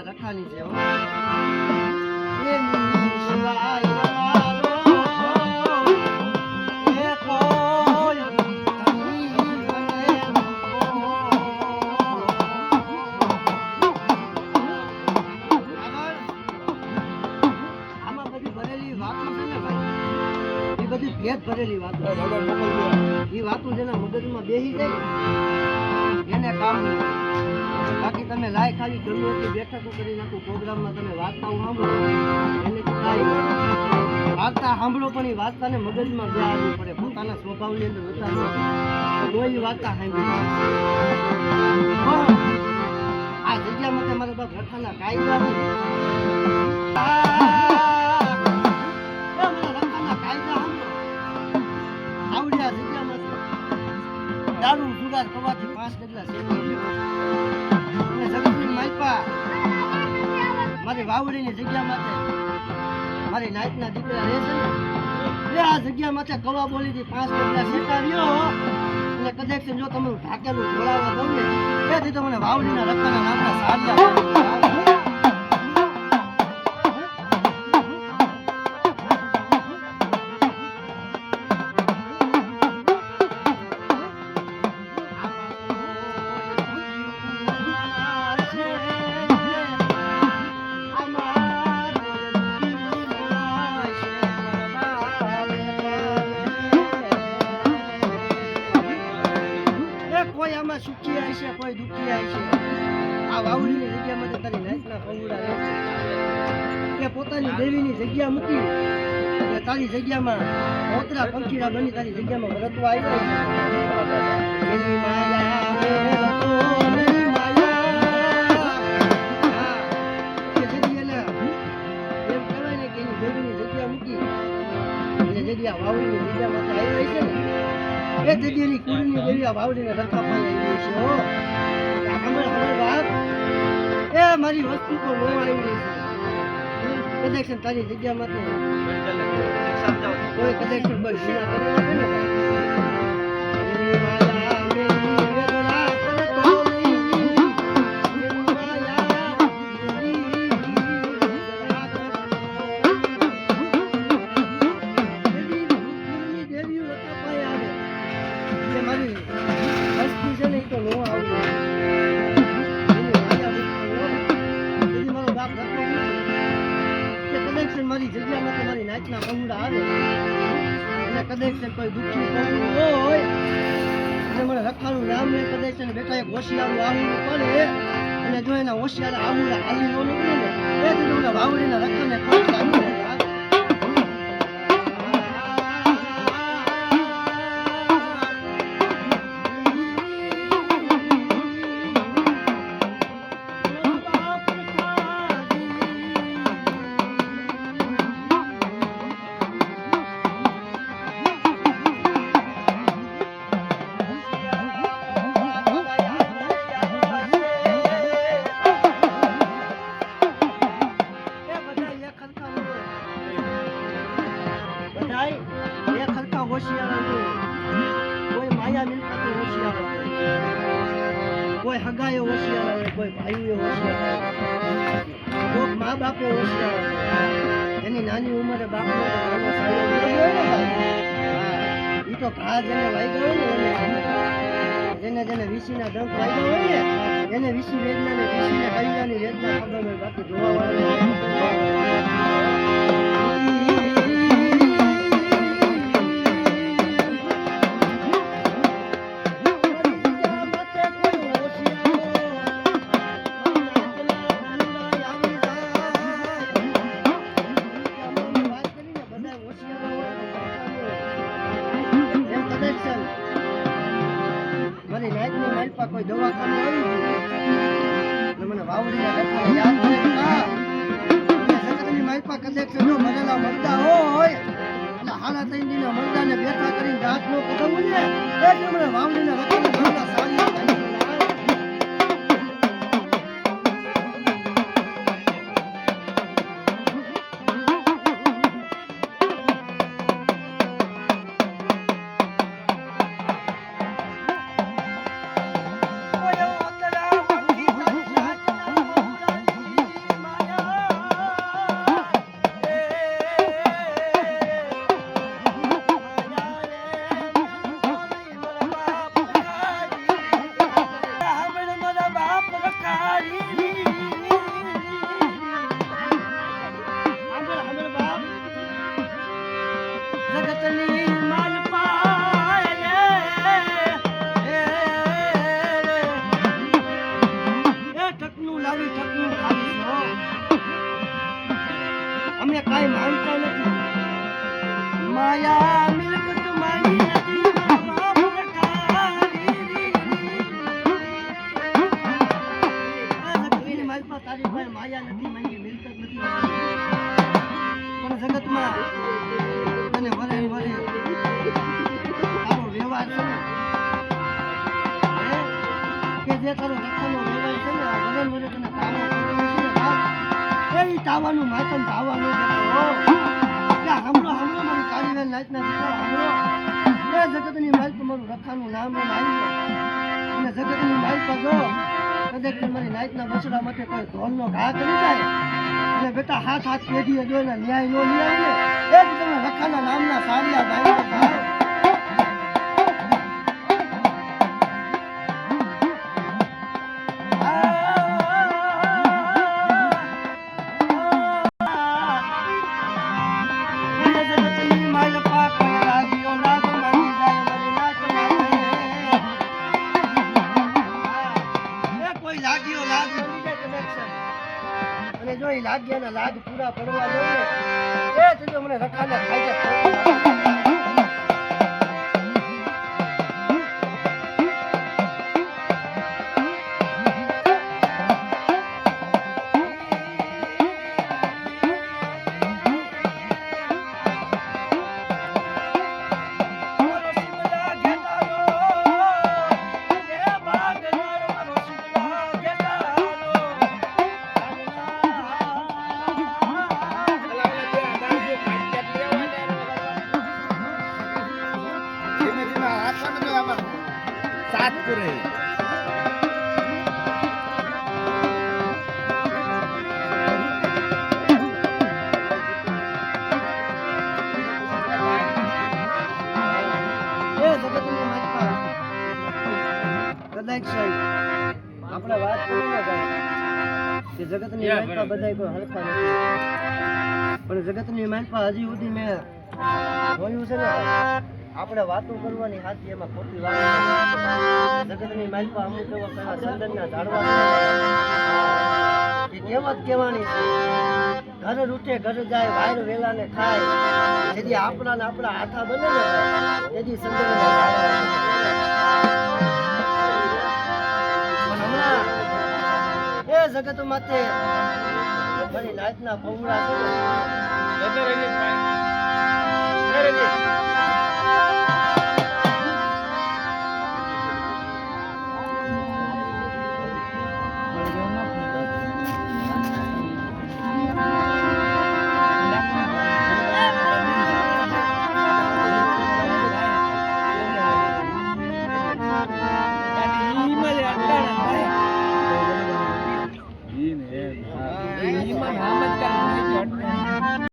રખાની છે ભરેલી વાતો એ વાતો જેના મગજમાં બેસી જાય એને કામ બાકી તમે લાય ખાલી ગમે બેઠકો કરી નાખો પ્રોગ્રામમાં તમે વાર્તાઓ સાંભળો એને વાર્તા સાંભળો પણ એ વાર્તાને મગજમાં બેસવું પડે પોતાના સ્વભાવની અંદર ઉતારવો કોઈ વાર્તા સાંભળી આ જગ્યામાં મારા બાપ રખાના કાયદા દારૂ જુગાર કરવાથી 5 ડગલા જગતની માલપા મારી વાવડીની જગ્યા માટે મારી નાયકના દીકરા રહે છે ને આ જગ્યા માટે કવા બોલીથી 5 ડગલા શેકાવ્યો અને કદાચ જો તમે ઢાકેલું જોડાવા દઉં ને તેથી તો મને વાવડીના રખાના નામના સાડિયા સુખી આવી છે કોઈ દુઃખી આવી છે આ વાવડીની જગ્યામાં તારી નાયકના પંગુડા રહે છે પોતાની દેવીની જગ્યા મૂકી અને તારી જગ્યામાં ઓતરા પંખીડા બની તારી જગ્યામાં વરતવા આવ્યા વાવડીની જગ્યામાં આવી છે ને એ જગ્યાની કુળની દેવી આ વાવડીને રખા પાઈ આવી છે હો ખબર વાત એ મારી વસ્તુ તો નો આવી છે કનેક્શન તારી જગ્યામાં કોઈ કનેક્શન કોઈ વિના કરવા ને મારી જગ્યામાં તમારી નાચના પંગડા આવે અને કદાચ કોઈ દુઃખી હોય અને મને રખાનું નામ ને કદાચ બેટા એક હોશિયારું આવું પડે અને જો એના હોશિયાર આવું હાલી નો નીકળે ને એ દીધું વાવડીના રખાને કોઈ માયા મિલકત હોશિયાર કોઈ હગાયો હોશિયાર હોય કોઈ ભાઈઓ હોશિયાર કોઈ મા બાપે હોશિયાર એની નાની ઉંમરે બાપ એ તો ઘા જેને વાગ્યો હોય ને જેને જેને વીસીના ડંક વાગ્યા હોય ને એને વીસી વેદના ને વીસીને કવિતાની વેદના ખબર હોય બાકી જોવા મારી નાયકની માલપા કોઈ દવાખાનું આવી ગયું મને વાવડીના રખાને યાદ કરે જગતની માલપા કદાચ જો મરેલા મરદા હોય એટલે હાડા 3 દિના મરદાને બેઠા કરીને દાંત નો કદવું ને એટલે મને વાવડીના રખાને ઘણા સારી જે તારો રખાનો વ્યવહાર છે ને આ વગન વગર તને તાવો કરવાનો છે ને બાપ, એ ઈ તાવાનું માથમ ધાવાનું છે કે હમણો મારી કાળીવેલ નાચના દીકરા હમણો એ જગતની માલ પર મારું રખાનું નામ લઈને આવી જાય અને જગતની માલ પર જો કદાચ મારી નાચના બસડા માટે કોઈ ઢોલનો ઘા કરી જાય અને બેટા હાથ પેઢીએ જો એના ન્યાય નો ન્યાય ને એ જ તમે રખાના નામના સારિયા ગાયકો ગાઓ. અને જો એ લાગ્યાના લાગ પૂરા પડવા દો ને એ તો મને રખાને ખાઈ જાય. સાત કરે કદાચ સાહેબ આપણે વાત કરીએ કે જગતની માલપા બધાય કોઈ હરખા નથી, પણ જગતની માલપા હજી સુધી મેં જોયું છે ને આપણે વાતો કરવાની હાથી એમાં ખોટી વાત નથી. જગતની માલપા અમુક એવા કયા ચંદનના ઝાડવા એ કહેવત કહેવાની છે, ઘર રૂઠે ઘર જાય વાયર વેલાને ખાય, જેથી આપણા હાથા બને ને તેથી ચંદનના ઝાડવા. એ જગત માથે મારી નાચના ભંગડા છે